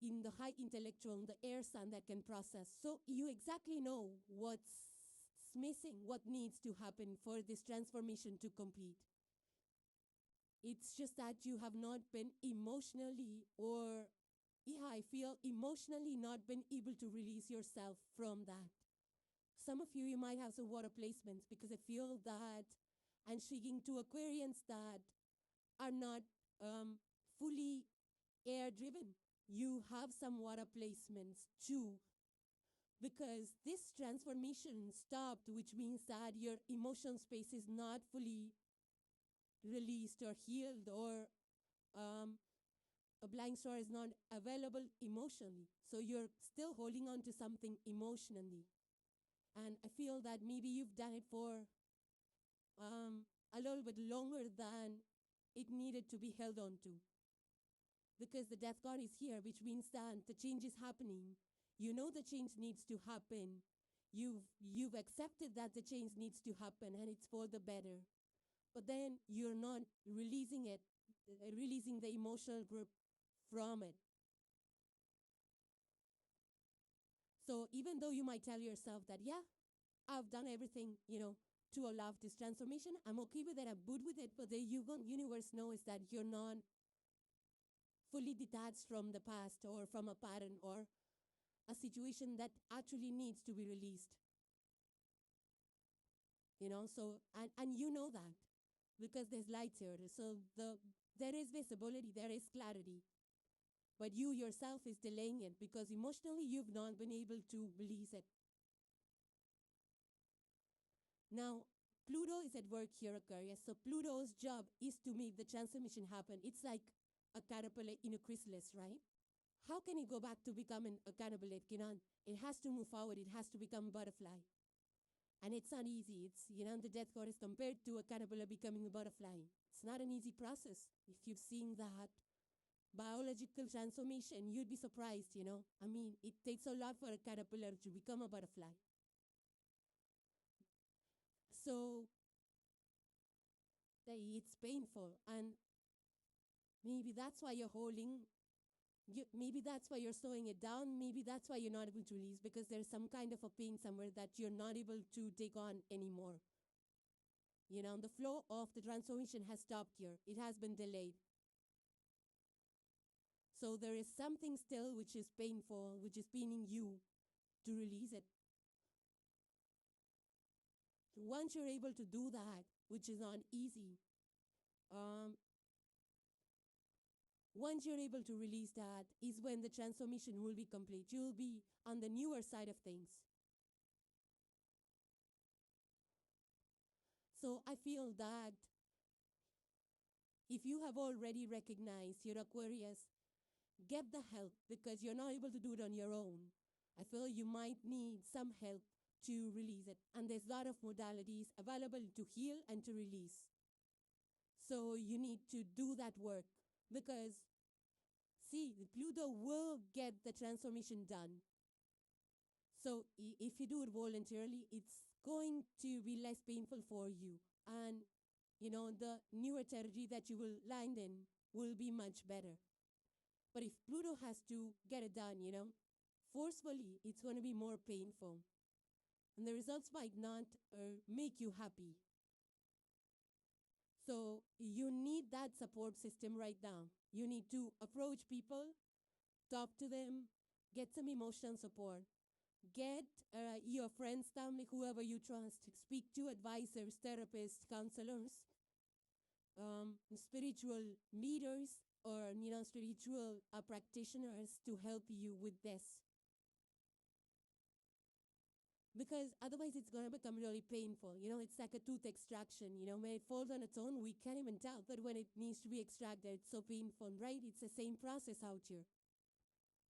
S1: in the high intellectual, the air sign that can process. So you exactly know what's missing, what needs to happen for this transformation to complete. It's just that you have not been emotionally not been able to release yourself from that. Some of you might have some water placements, because I feel that I'm speaking to Aquarians that are not fully air-driven. You have some water placements too, because this transformation stopped, which means that your emotional space is not fully released or healed, or a blank star is not available emotionally. So you're still holding on to something emotionally. And I feel that maybe you've done it for a little bit longer than it needed to be held on to. Because the death card is here, which means that the change is happening. You know the change needs to happen. You've accepted that the change needs to happen, and it's for the better. But then you're not releasing the emotional grip from it. So even though you might tell yourself that, yeah, I've done everything, to allow this transformation, I'm okay with it, I'm good with it, but the universe knows that you're not fully detached from the past, or from a pattern, or a situation that actually needs to be released. So, and you know that, because there's lights here. So there is visibility, there is clarity. But you yourself is delaying it, because emotionally you've not been able to release it. Now, Pluto is at work here, Aquarius. So Pluto's job is to make the transformation happen. It's like a caterpillar in a chrysalis, right? How can it go back to becoming a caterpillar? It cannot. It has to move forward. It has to become a butterfly. And it's not easy. It's, the death card is compared to a caterpillar becoming a butterfly. It's not an easy process. If you've seen that biological transformation, you'd be surprised, I mean, it takes a lot for a caterpillar to become a butterfly. So that it's painful. And maybe that's why you're holding. Maybe that's why you're slowing it down. Maybe that's why you're not able to release, because there's some kind of a pain somewhere that you're not able to take on anymore. The flow of the transformation has stopped here. It has been delayed. So there is something still which is painful, which is paining you to release it. Once you're able to do that, which is not easy, once you're able to release that is when the transformation will be complete. You'll be on the newer side of things. So I feel that if you have already recognized your Aquarius, get the help, because you're not able to do it on your own. I feel you might need some help to release it. And there's a lot of modalities available to heal and to release. So you need to do that work, because, see, Pluto will get the transformation done. So if you do it voluntarily, it's going to be less painful for you. And, the newer territory that you will land in will be much better. But if Pluto has to get it done, forcefully, it's going to be more painful. And the results might not make you happy. So you need that support system right now. You need to approach people, talk to them, get some emotional support. Get your friends, family, whoever you trust. Speak to advisors, therapists, counselors, spiritual leaders, or spiritual practitioners to help you with this. Because otherwise it's going to become really painful. It's like a tooth extraction. When it falls on its own, we can't even tell. But when it needs to be extracted, it's so painful, right? It's the same process out here.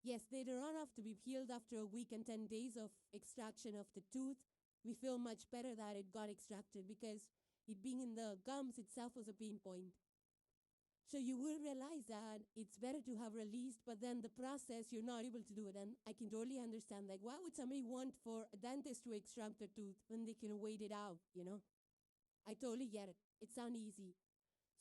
S1: Yes, they run off to be healed after a week and 10 days of extraction of the tooth. We feel much better that it got extracted, because it being in the gums itself was a pain point. So you will realize that it's better to have released, but then the process, you're not able to do it. And I can totally understand, like, why would somebody want for a dentist to extract their tooth when they can wait it out, I totally get it. It sounds easy.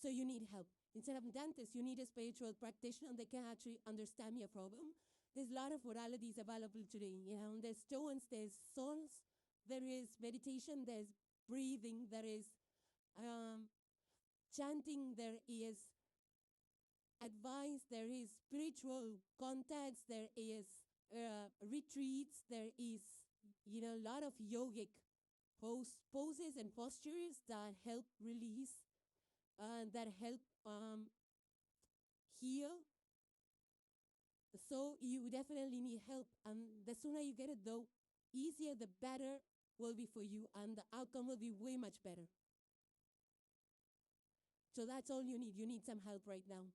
S1: So you need help. Instead of a dentist, you need a spiritual practitioner that can actually understand your problem. There's a lot of modalities available today. There's stones, there's souls, there is meditation, there's breathing, there is chanting, there is advice, there is spiritual contacts, there is retreats, there is, a lot of yogic poses and postures that help release, that help heal. So you definitely need help. And the sooner you get it, though, easier, the better will be for you, and the outcome will be way much better. So that's all you need. You need some help right now.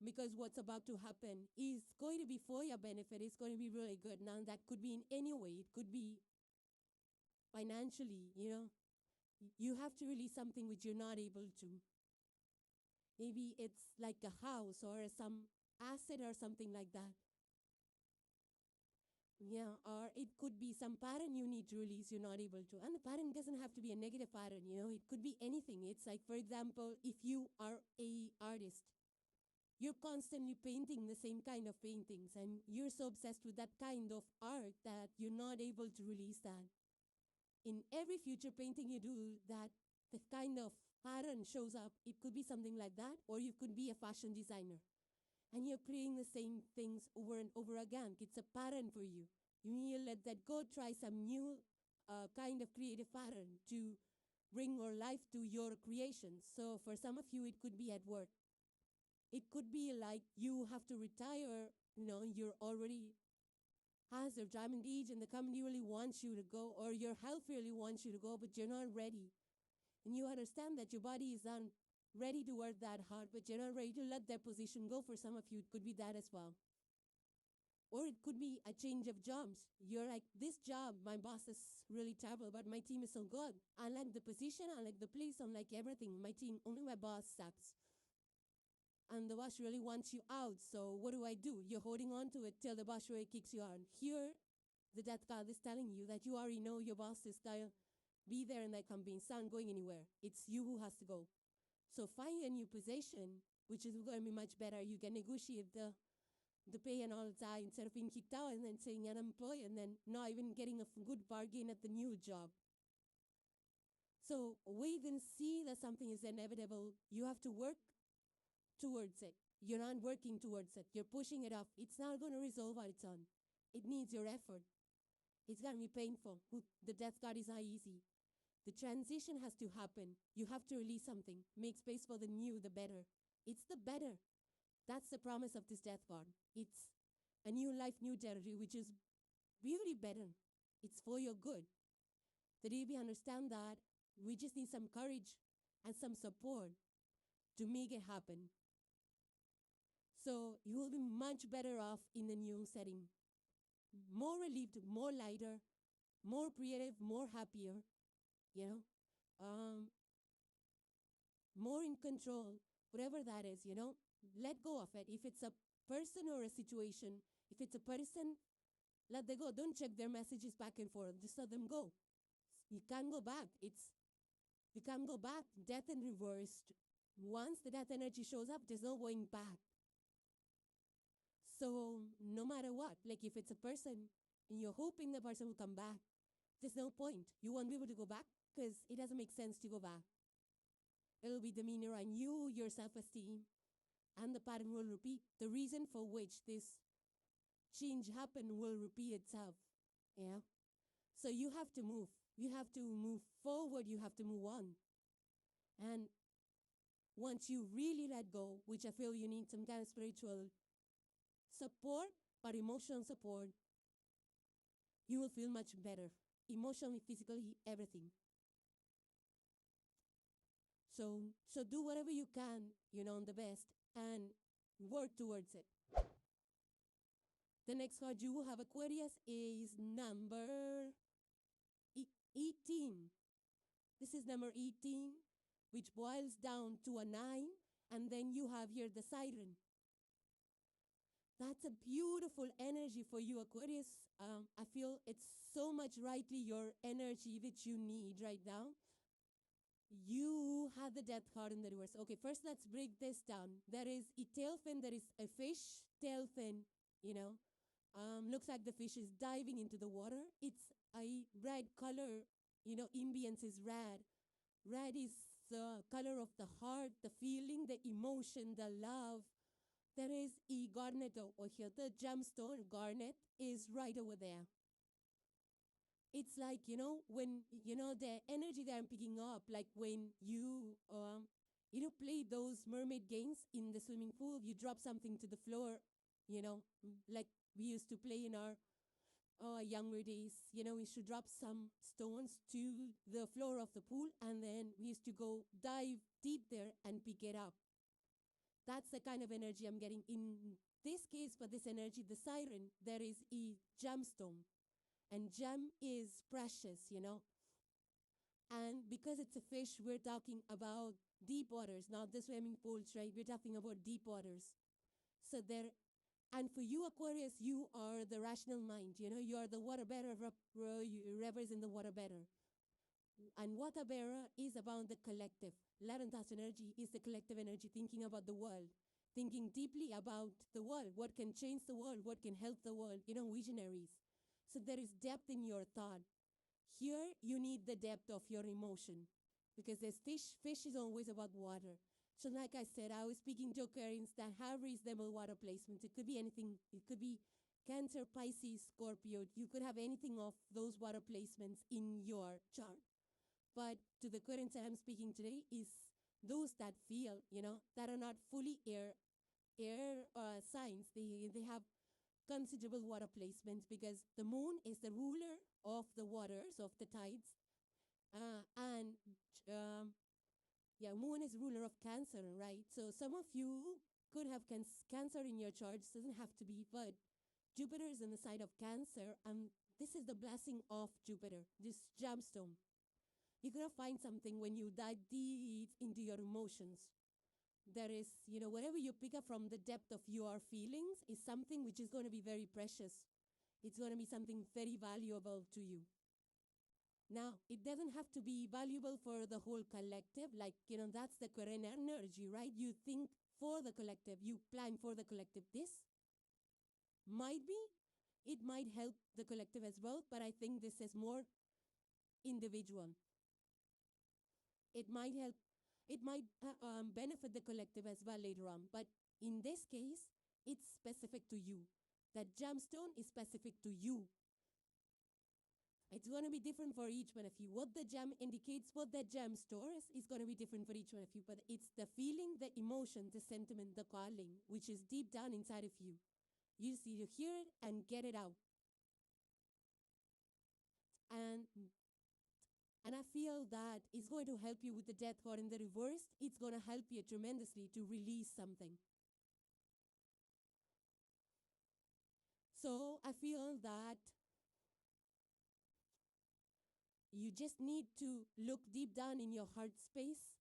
S1: Because what's about to happen is going to be for your benefit. It's going to be really good. Now, that could be in any way. It could be financially, You have to release something which you're not able to. Maybe it's like a house or some asset or something like that. Yeah, or it could be some pattern you need to release, you're not able to. And the pattern doesn't have to be a negative pattern, It could be anything. It's like, for example, if you are an artist, you're constantly painting the same kind of paintings, and you're so obsessed with that kind of art that you're not able to release that. In every future painting you do, that the kind of pattern shows up. It could be something like that, or you could be a fashion designer. And you're creating the same things over and over again. It's a pattern for you. You need to let that go, try some new kind of creative pattern to bring more life to your creations. So for some of you, it could be at work. It could be like you have to retire, you're already has a retirement age and the company really wants you to go, or your health really wants you to go, but you're not ready. And you understand that your body is not ready to work that hard, but you're not ready to let that position go. For some of you, it could be that as well. Or it could be a change of jobs. You're like, this job, my boss is really terrible, but my team is so good. I like the position, I like the place, I like everything. My team, only my boss sucks. And the boss really wants you out, so what do? You're holding on to it till the boss really kicks you out. Here, the death card is telling you that you already know your boss is be there in that company. It's not going anywhere. It's you who has to go. So find a new position, which is going to be much better. You can negotiate the pay and all that instead of being kicked out and then saying unemployed and then not even getting a good bargain at the new job. So wait and see that something is inevitable. You have to work towards it. You're not working towards it. You're pushing it off. It's not going to resolve on its own. It needs your effort. It's going to be painful. The death card is not easy. The transition has to happen. You have to release something. Make space for the new, the better. It's the better. That's the promise of this death card. It's a new life, new territory, which is really better. It's for your good. The day we understand that, we just need some courage and some support to make it happen. So you will be much better off in the new setting. More relieved, more lighter, more creative, more happier, more in control, whatever that is, let go of it. If it's a person or a situation, if it's a person, let them go. Don't check their messages back and forth. Just let them go. You can't go back. You can't go back. Death in reverse. Once the death energy shows up, there's no going back. So no matter what, like if it's a person and you're hoping the person will come back, there's no point. You won't be able to go back because it doesn't make sense to go back. It'll be demeanor on you, your self-esteem, and the pattern will repeat. The reason for which this change happened will repeat itself. Yeah. So you have to move. You have to move forward. You have to move on. And once you really let go, which I feel you need some kind of spiritual support, but emotional support, you will feel much better. Emotionally, physically, everything. So do whatever you can, the best, and work towards it. The next card you will have, Aquarius, is number 18. This is number 18, which boils down to a 9, and then you have here the siren. That's a beautiful energy for you, Aquarius. I feel it's so much rightly your energy which you need right now. You have the death card in the reverse. Okay, first let's break this down. There is a tail fin, there is a fish tail fin, looks like the fish is diving into the water. It's a red color, ambience is red. Red is the color of the heart, the feeling, the emotion, the love. There is a garnet over here. The gemstone garnet is right over there. It's like, when, the energy that I'm picking up, like when you play those mermaid games in the swimming pool, you drop something to the floor, like we used to play in our younger days. We used to drop some stones to the floor of the pool, and then we used to go dive deep there and pick it up. That's the kind of energy I'm getting. In this case, for this energy, the siren, there is a gemstone. And gem is precious, And because it's a fish, we're talking about deep waters, not the swimming pools, right? We're talking about deep waters. So and for you, Aquarius, you are the rational mind, you are the water bearer, rivers in the water bearer. And water bearer is about the collective. Larantas energy is the collective energy, thinking about the world, thinking deeply about the world, what can change the world, what can help the world, visionaries. So there is depth in your thought. Here, you need the depth of your emotion because there's fish. Fish is always about water. So like I said, I was speaking to Aquarians that have reasonable water placements. It could be anything. It could be Cancer, Pisces, Scorpio. You could have anything of those water placements in your chart. But to the Aquarians that I'm speaking today is those that feel, that are not fully air signs. They have considerable water placements because the moon is the ruler of the waters, of the tides. Moon is ruler of Cancer, right? So some of you could have Cancer in your charts. Doesn't have to be, but Jupiter is in the side of Cancer, and this is the blessing of Jupiter, this gemstone. You're going to find something when you dive deep into your emotions. There is, whatever you pick up from the depth of your feelings is something which is going to be very precious. It's going to be something very valuable to you. Now, it doesn't have to be valuable for the whole collective. Like, that's the current energy, right? You think for the collective, you plan for the collective. This might be, it might help the collective as well, but I think this is more individual. It might help, it might benefit the collective as well later on. But in this case, it's specific to you. That gemstone is specific to you. It's going to be different for each one of you. What the gem indicates, what that gem stores, is going to be different for each one of you. But it's the feeling, the emotion, the sentiment, the calling, which is deep down inside of you. You just need to hear it and get it out. And I feel that it's going to help you with the death card in the reverse. It's going to help you tremendously to release something. So I feel that you just need to look deep down in your heart space,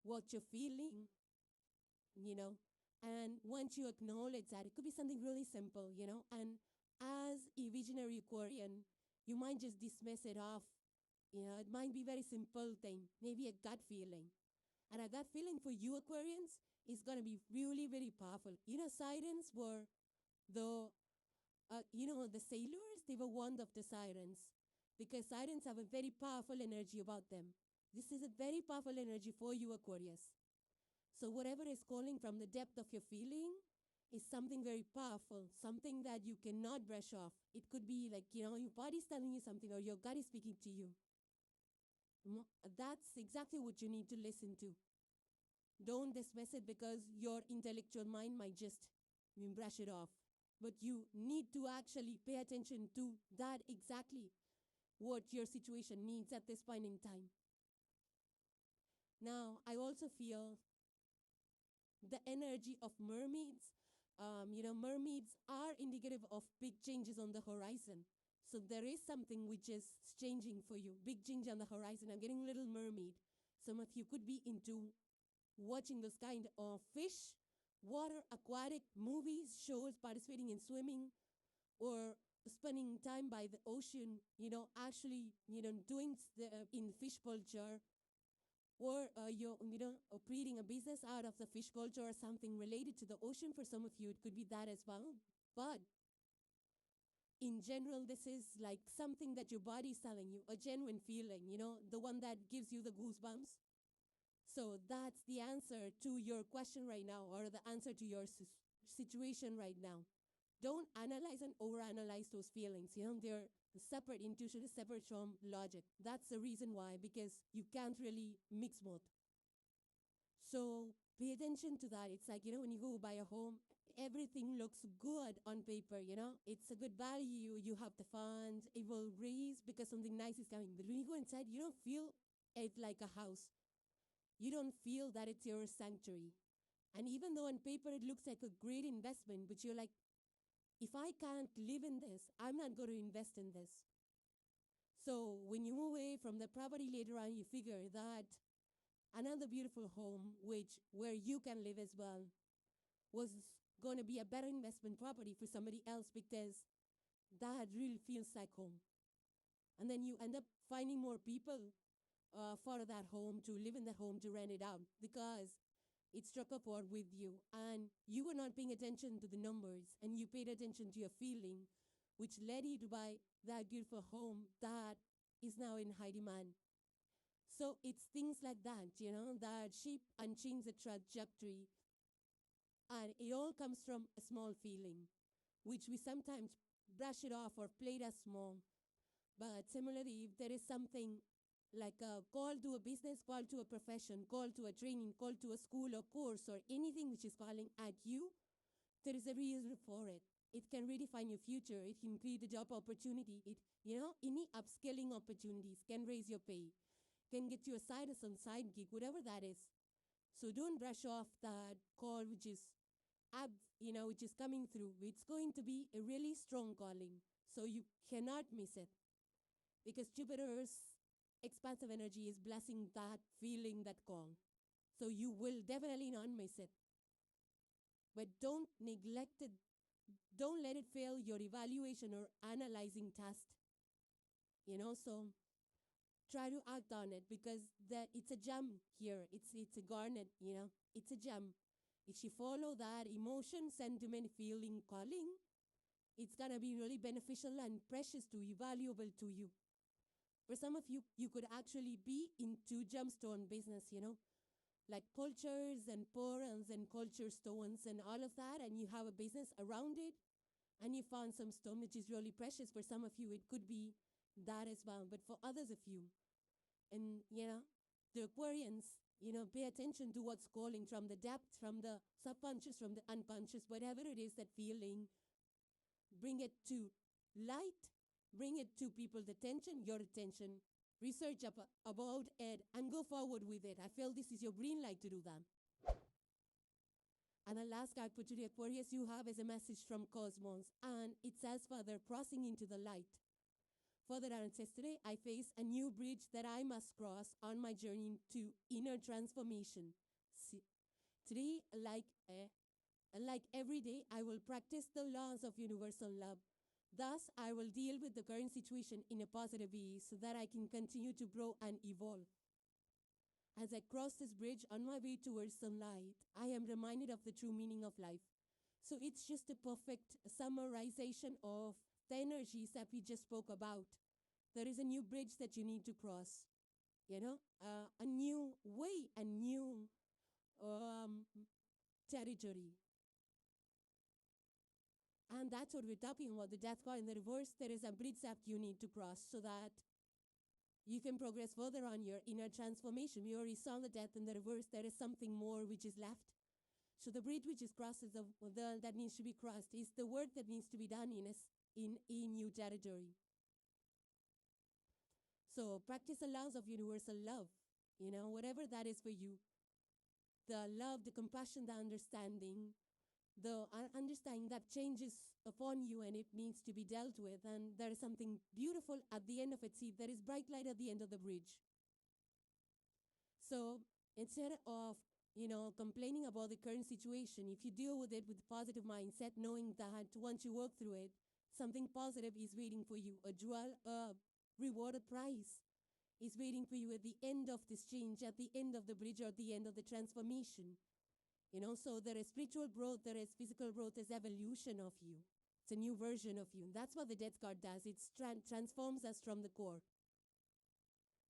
S1: what you're feeling, and once you acknowledge that, it could be something really simple, and as a visionary Aquarian, you might just dismiss it off. It might be a very simple thing, maybe a gut feeling. And a gut feeling for you Aquarians is going to be really, very powerful. Sirens were the sailors, they were one of the sirens, because sirens have a very powerful energy about them. This is a very powerful energy for you, Aquarius. So whatever is calling from the depth of your feeling is something very powerful, something that you cannot brush off. It could be like, your body's telling you something or your gut is speaking to you. That's exactly what you need to listen to. Don't dismiss it because your intellectual mind might just brush it off. But you need to actually pay attention to that exactly what your situation needs at this point in time. Now, I also feel the energy of mermaids. Mermaids are indicative of big changes on the horizon. So there is something which is changing for you, big change on the horizon. I'm getting Little Mermaid. Some of you could be into watching those kind of fish, water, aquatic movies, shows, participating in swimming, or spending time by the ocean, actually, doing in fish culture, or you're, operating a business out of the fish culture or something related to the ocean. For some of you, it could be that as well. But in general, this is like something that your body is telling you, a genuine feeling, the one that gives you the goosebumps. So that's the answer to your question right now, or the answer to your situation right now. Don't analyze and overanalyze those feelings. They're separate. Intuition is separate from logic. That's the reason why, because you can't really mix both. So pay attention to that. It's like, when you go buy a home, everything looks good on paper, It's a good value. You have the funds. It will raise because something nice is coming. But when you go inside, you don't feel it like a house. You don't feel that it's your sanctuary. And even though on paper it looks like a great investment, but you're like, if I can't live in this, I'm not going to invest in this. So when you move away from the property later on, you figure that another beautiful home, where you can live as well, was going to be a better investment property for somebody else, because that really feels like home. And then you end up finding more people for that home, to live in the home, to rent it out, because it struck a chord with you, and you were not paying attention to the numbers, and you paid attention to your feeling, which led you to buy that beautiful home that is now in high demand. So it's things like that, that shape and change the trajectory. And it all comes from a small feeling, which we sometimes brush it off or play it as small. But similarly, if there is something like a call to a business, call to a profession, call to a training, call to a school or course, or anything which is calling at you, there is a reason for it. It can redefine your future. It can create a job opportunity. Any upskilling opportunities can raise your pay, can get you a side hustle, side gig, whatever that is. So don't brush off that call which is coming through. It's going to be a really strong calling. So you cannot miss it, because Jupiter's expansive energy is blessing that feeling, that call. So you will definitely not miss it. But don't neglect it. Don't let it fail your evaluation or analyzing test. So try to act on it, because it's a gem here. It's a garnet, It's a gem. If you follow that emotion, sentiment, feeling, calling, it's going to be really beneficial and precious to you, valuable to you. For some of you, you could actually be into gemstone business, like cultures and pearls and culture stones and all of that, and you have a business around it, and you found some stone which is really precious. For some of you, it could be that as well. But for others of you, and, the Aquarians, pay attention to what's calling from the depth, from the subconscious, from the unconscious, whatever it is, that feeling, bring it to light, bring it to people's attention, your attention, research about it, and go forward with it. I feel this is your green light to do that. And the last card for today, Aquarius, you have as a message from Cosmos, and it says, Father, crossing into the light. Father Aaron says, today I face a new bridge that I must cross on my journey to inner transformation. Today, like every day, I will practice the laws of universal love. Thus, I will deal with the current situation in a positive way so that I can continue to grow and evolve. As I cross this bridge on my way towards sunlight, I am reminded of the true meaning of life. So it's just a perfect summarization of the energies that we just spoke about. There is a new bridge that you need to cross, a new way, a new territory. And that's what we're talking about. The death card in the reverse, there is a bridge that you need to cross so that you can progress further on your inner transformation. We already saw the death in the reverse. There is something more which is left. So the bridge which is crossed is that needs to be crossed. Is the work that needs to be done in a new territory. So practice the laws of universal love. Whatever that is for you. The love, the compassion, the understanding that changes upon you and it needs to be dealt with. And there is something beautiful at the end of it. See, there is bright light at the end of the bridge. So instead of, complaining about the current situation, if you deal with it with a positive mindset, knowing that once you work through it, something positive is waiting for you. A rewarded prize is waiting for you at the end of this change, at the end of the bridge, or at the end of the transformation. So there is spiritual growth, there is physical growth, there's evolution of you. It's a new version of you. That's what the death card does. It transforms us from the core.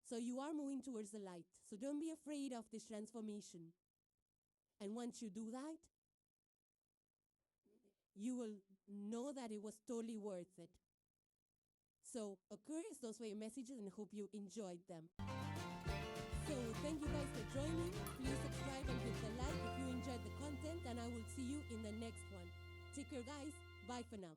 S1: So you are moving towards the light. So don't be afraid of this transformation. And once you do that, you will know that it was totally worth it. So, Aquarius, those were your messages, and I hope you enjoyed them. So, thank you guys for joining. Please subscribe and hit the like if you enjoyed the content, and I will see you in the next one. Take care, guys. Bye for now.